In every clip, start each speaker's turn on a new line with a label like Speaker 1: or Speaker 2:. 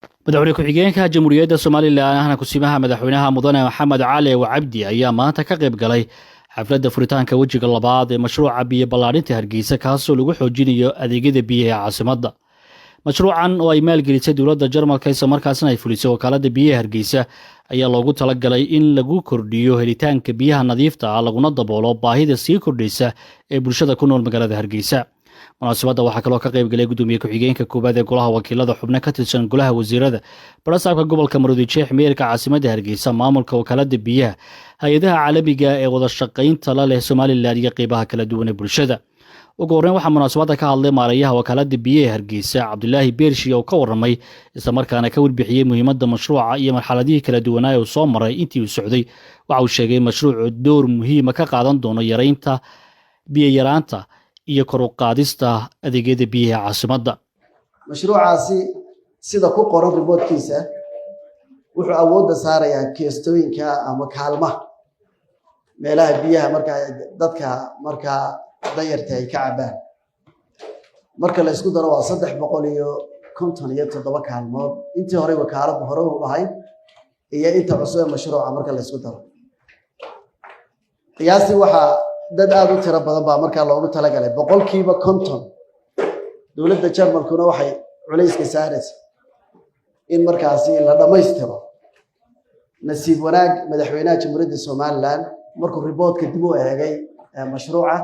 Speaker 1: madaxweyne ku-xigeenka jamhuuriyadda Soomaaliland ahna kusimaha madaxweynaha mudane Maxamed Cali Cabdi ayaa maanta ka qayb galay xafladda furitaanka wajiga labaad ee mashruuca biyo ballaarinta Hargeysa kaasoo lagu xoojinayo adeegyada biyaha ee caasimadda. Mashruucan oo ay maalgelisay dowladda Jarmalka isla markaasna ay fulisay wakaaladda biyaha Hargeysa ayaa loogu talagalay in lagu kordhiyo helitaanka biyaha nadiifta ah laguna daboolo baahida sii kordhaysa ee bulshada ku nool magaalada Hargeysa. munaasabadda waxaa kaloo ka qayb galay gudoomiye ku-xigeenka koowaad ee golaha wakiilada xubno ka tirsan golaha wasiirada barasaabka gobolka Maroodi Sheekh meerka caasimadda Hargeysa maamulka wakaaladda biyaha hay'adaha caalamiga ee wada shaqaynta la leh Soomaaliland iyo qaybaha kala duwan ee bulshada. ugu horreyn waxaa munaasabadda ka hadlay maarayaha wakaaladda biyaha Hargeysa Cabdullaahi Beershi oo ka warramay isla markaana ka warbixiyay muhiimadda mashruuca iyo marxaladihii kala duwanaa ee soo maray intii uu socday. waxa uu sheegay mashruucu door muhiim ah ka qaadan doono yareynta biyo yaraanta iyo kor u qaadista adeegyada biyaha caasimadda.
Speaker 2: mashruucaasi sida ku qoran riboodkiisa wuxuu awoodda saarayaa keestooyinka ama kaalmaha meelaha biyaha dadka danyarta ay ka cabaan. marka la isku daro waa 357 kaalmood intii hore wakaaladdu hore u lahayd iyo inta cusub ee mashruuca marka la isku daro. qiyaastii waxaa dad aad u tiro badan baa markaa loogu talagalay 50% dowladda Jarmalkuna waxay culayska saaraysaa in markaasi la dhamaystiro. nasiib wanaag madaxweynaha jamhuuriyadda Soomaaliland markuu riboodka dib u eegay mashruuca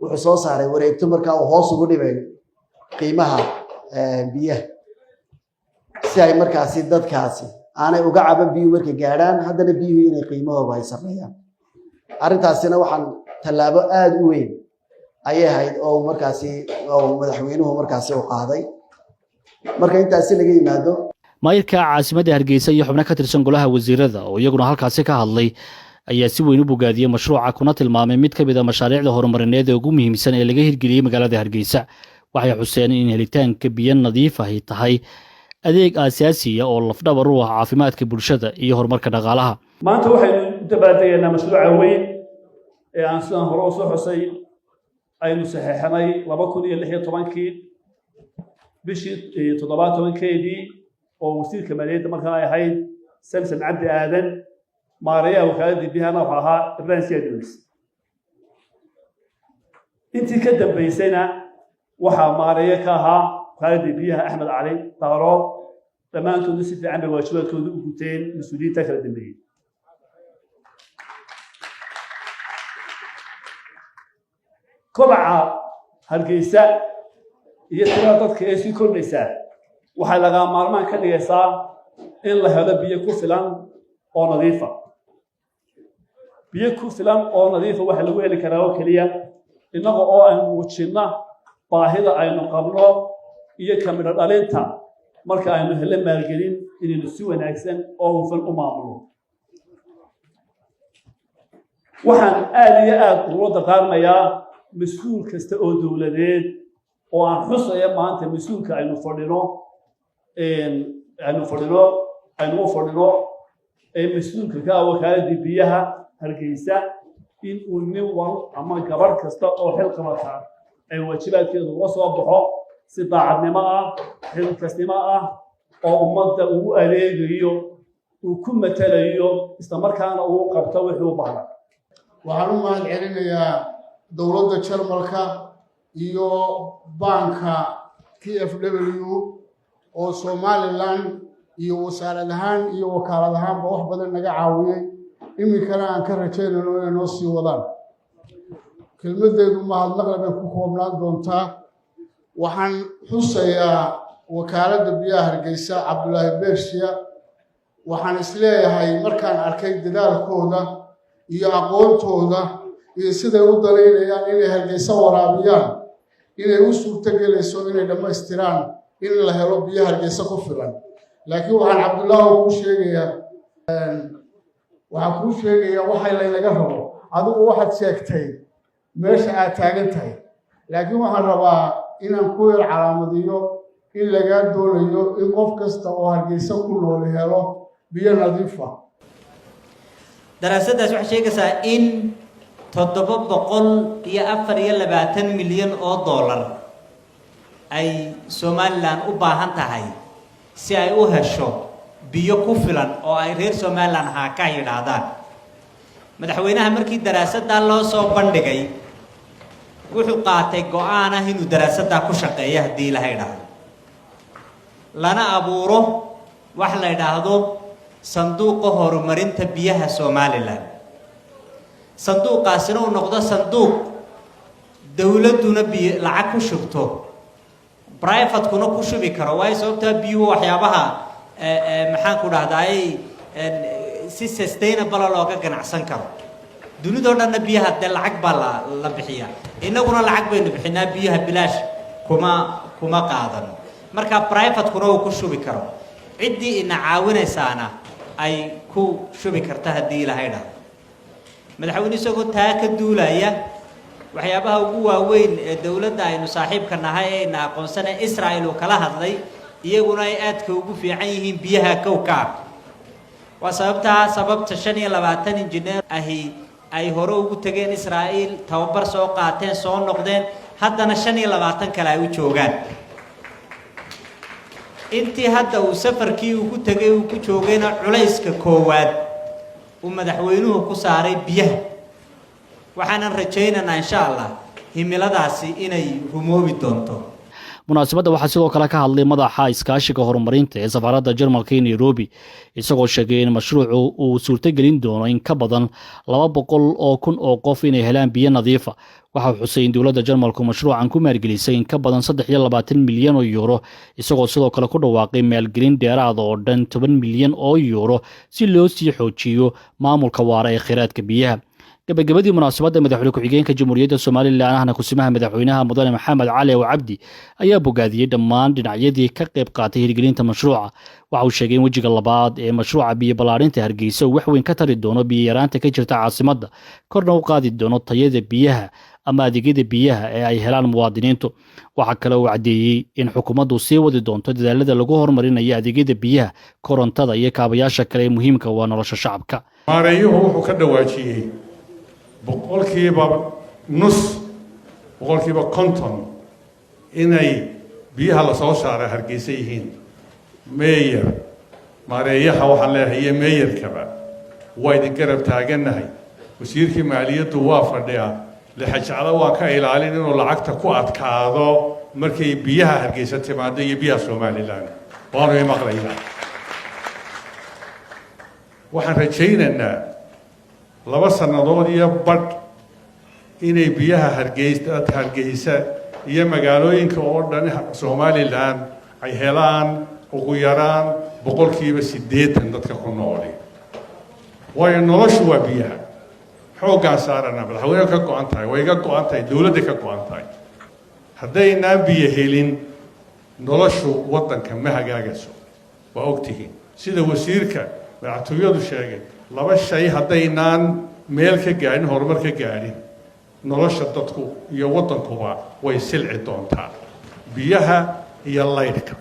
Speaker 2: wuxuu soo saaray wareegto markaa uu hoos ugu dhibay qiimaha biyaha si ay markaasi dadkaasi aanay uga caban biyo markay gaadhaan haddana biyuhu inay qiimahooda ay sareeyaan. arrintaasina waxaan tallaabo aad u weyn ayay ahayd oo madaxweynuhu markaasi u qaaday. marka intaasi laga yimaado
Speaker 1: maayirka caasimadda Hargeysa iyo xubno ka tirsan golaha wasiirada oo iyaguna halkaasi ka hadlay ayaa si weyn u bogaadiyay mashruuca kuna tilmaamay mid ka mid ah mashaariicda horumarineed ee ugu muhiimsan ee laga hirgeliyay magaalada Hargeysa. waxay xuseen in helitaanka biyo nadiif ah ay tahay adeeg aasaasi ah oo lafdhabar u ah caafimaadka bulshada iyo horumarka dhaqaalaha.
Speaker 3: maanta waxaynu u dabaaldegaynaa mashruuca weyn ee aan sidaan hore u soo xusay aynu saxeexnay 2016 bishii 17keedii oo wasiirka maaliyadda markaa ay ahayd Samson Cabdi Aadan maarayaha wakaaladda biyaha wuxuu ahaa Ibrahim Siyaad Yunis. intii ka dambeysayna waxaa maaraya ka ahaa wakaaladda biyaha Axmed Cali Taaro dhammaantoodna si fiican bay waajibaadkooda u guteen mas'uuliyiinta kala dambeeyay. kobaca Hargeysa iyo tirada dadka ee sii kordhaysa waxay laga maarmaan ka dhigaysaa in la helo biyo ku filan oo nadiif ah. biyo ku filan oo nadiif ah waxa lagu heli karaa oo kaliya inaga oo aan muujina baahida aynu qabno iyo kamida dhalinta marka aynu helo maalgelin inaynu si wanaagsan oo hufan u maamulno. waxaan aad iyo aad ugu dardaarmayaa مسؤول كست أو دولتين وعن حصة ما أنت مسؤول كأنه فردنا أنه فردنا مسؤول كأو كهذه بيها هالكيسة إن ونوّر أما كبر كست أو حلقة مثلا أي وجبات كده وصباحه سبعة نماء حلقة نماء أو مدة أو أريجيو وكم تلاجيو استمر كان أو قبته وبحر
Speaker 4: وهرما العلم يا dowladda Jarmalka iyo banka KfW oo Soomaaliland iyo wasaaradahan iyo wakaaladahan wax badan naga caawiyay imikana aan ka rajeynayno inay noo sii wadaan. kelmadeedu mahadnaq ku koobnaan doontaa. waxaan xusayaa wakaaladda biyaha Hargeysa Cabdullaahi Beershi waxaan isleeyahay markaan arkay dadaalkooda iyo aqoontooda iyo siday u daleynayaan inay Hargeysa waraabiyaan inay u suurtagelayso inay dhamaystiraan in la helo biyo Hargeysa ku filan. laakiin waxaan Cabdullaahi ku sheegayaa waxay laynaga rabo adigu waxaad sheegtay meesha aad taagan tahay laakiin waxaan rabaa inaan ku yar calaamadiyo in laga doonayo in qof kasta oo Hargeysa ku nool helo biyo nadiif ah.
Speaker 5: daraasaddaas waxay sheegaysaa in 724 milyan oo dollar ay Soomaaliland u baahan tahay si ay u hesho biyo ku filan oo ay reer Somaliland ka yidhaahdaan. madaxweynaha markii daraasadda loo soo bandhigay wuxuu qaatay go'aan ah inuu daraasadda ku shaqeeyo hadii la yiraahdo lana abuuro wax la yiraahdo sanduuqa horumarinta biyaha Somaliland. sanduuqaasina uu noqdo sanduuq dawladuna lacag ku shubto private kuna ku shubi karo way sababta biyuhu waxyaabaha maxaan ku dhahday si sustainable looga ganacsan karo. dunida dhan biyaha lacag baa la bixiya inaguna lacag baynu bixinaa biyaha bilaash kuma qaadan marka private kuna uu ku shubi karo cidii ina caawinaysaana ay ku shubi karta hadii la haydo. madaxweyne isagoo taa ka duulaya waxyaabaha ugu waaweyn ee dawladda aynu saaxiibka nahay ee aqoonsanay Israa'iil oo kala hadlay iyaguna ay aadka ugu fiican yihiin biyaha kowka waa sababta 25 injineer ay hore ugu tageen Israa'iil tababar soo qaateen soo noqdeen haddana 25 kale ay u joogaan. intii hadda uu safarkii ugu tagay uu ku joogayna culayska koowaad uu madaxweynuhu ku saaray biyaha waxaan rajaynaynaa insha Allah himiladaasi inay rumoobi doonto.
Speaker 1: munaasabadda waxaa sidoo kale ka hadlay madaxa iskaashiga horumarinta ee safaaradda Jarmalka ee Nairobi isagoo sheegay in mashruucu uu suurtagelin doono in ka badan 200,000 oo qof inay helaan biyo nadiif ah. waxa uu xusay in dawladda Jarmalku mashruucan ku maalgelisay in ka badan 23 milyan oo euro isagoo sidoo kale ku dhawaaqay maalgelin dheeraad oo dhan 10 milyan oo euro si loo sii xoojiyo maamulka waara ee kheyraadka biyaha. gabagabadii munaasabadda madaxweyne ku-xigeenka Jamhuuriyadda Soomaaliland ahna kusimaha madaxweynaha Mudane Maxamed Cali Cabdi ayaa bogaadiyay dhammaan dhinacyadii ka qayb qaatay hirgelinta mashruuca. waxa uu sheegay in wajiga labaad ee mashruuca biyo balaarinta Hargeysa uu wax weyn ka tari doono biyo yaraanta ka jirta caasimadda korna u qaadi doono tayada biyaha ama adeegyada biyaha ee ay helaan muwaadiniintu. waxa kale oo cadeeyay in xukuumaddu sii wadi doonto dadaalada lagu horumarinayo adeegyada biyaha, korontada iyo kaabayaasha kale ee muhiimka u ah nolosha shacabka.
Speaker 6: maareeyuhu wuxuu ka dhawaajiyay boqolkiiba nus boqolkiiba 50 inay biyaha la soo saaray Hargeysa yihiin. meeyer maareeyaha waxaan leeyahay meeyerkaba way idin garab taaganahay. wasiirkii maaliyaddu waa fadhiyaa lixajacada waa ka ilaalin inuu lacagta ku adkaado markay biyaha Hargeysa timaado iyo biyaha Somaliland waanu maqlaynaa. waxaan rajaynaynaa 2 sanadood iyo badh inay biyaha Hargeysa iyo magaalooyinka oo dhan Somaliland ay helaan ugu yaraan 80% dadka ku nool. way noloshu waa biyaha xoogaa saarana madaxweyne ka go'an tahay way ga go'an tahay dawladda ka go'an tahay haddayna biyo helin noloshu wadanka ma hagaagayso. waa ogtihiin sida wasiirka madaxtooyadu sheegay 2 shay haddaynaan meel ka gaarin horumar ka gaarin nolosha dadku iyo wadankuba way silci doontaa. biyaha iyo laydhka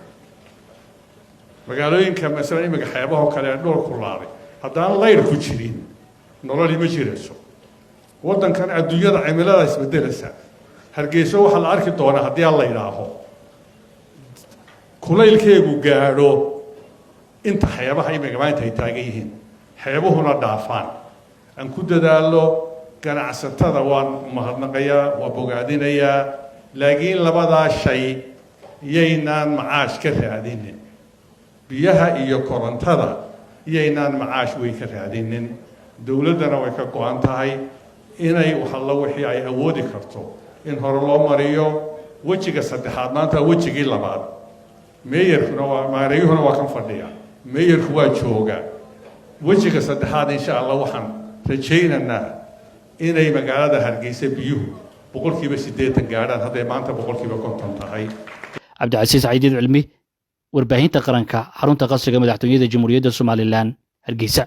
Speaker 6: magaalooyinka mesela imika xeebaha kale dhul ku laaday haddaan laydh ku jirin nolol ma jirayso. wadankan adduunyada cimilada isbedelaysa Hargeysa waxa la arki doonaa haddii la yiraahdo kulaylkeegu gaadho inta xeebaha imika maanta ay taagan yihiin xeebuhuna dhaafaan aan ku dadaalo ganacsatada waan mahadnaqayaa waa bogaadinayaa laakiin labadaa shay yaynaan macaash ka raadinin. biyaha iyo korontada yaynaan macaash way ka raadinin. dawladdana way ka go'an tahay inay wixii ay awoodi karto in hore loo mariyo wajiga saddexaad maanta wajigii labaad. meeyerkuna waa maareeyuhuna waa kan fadhiya meeyerku waa jooga wajiga saddexaad insha Allah waxaan rajaynaynaa inay magaalada Hargeysa biyuhu 80% gaadhaan hadday maanta 50% tahay.
Speaker 1: Cabdicasiis Ciidid Cilmi warbaahinta qaranka xarunta qasriga madaxtooyada Jamhuuriyadda Somaliland Hargeysa.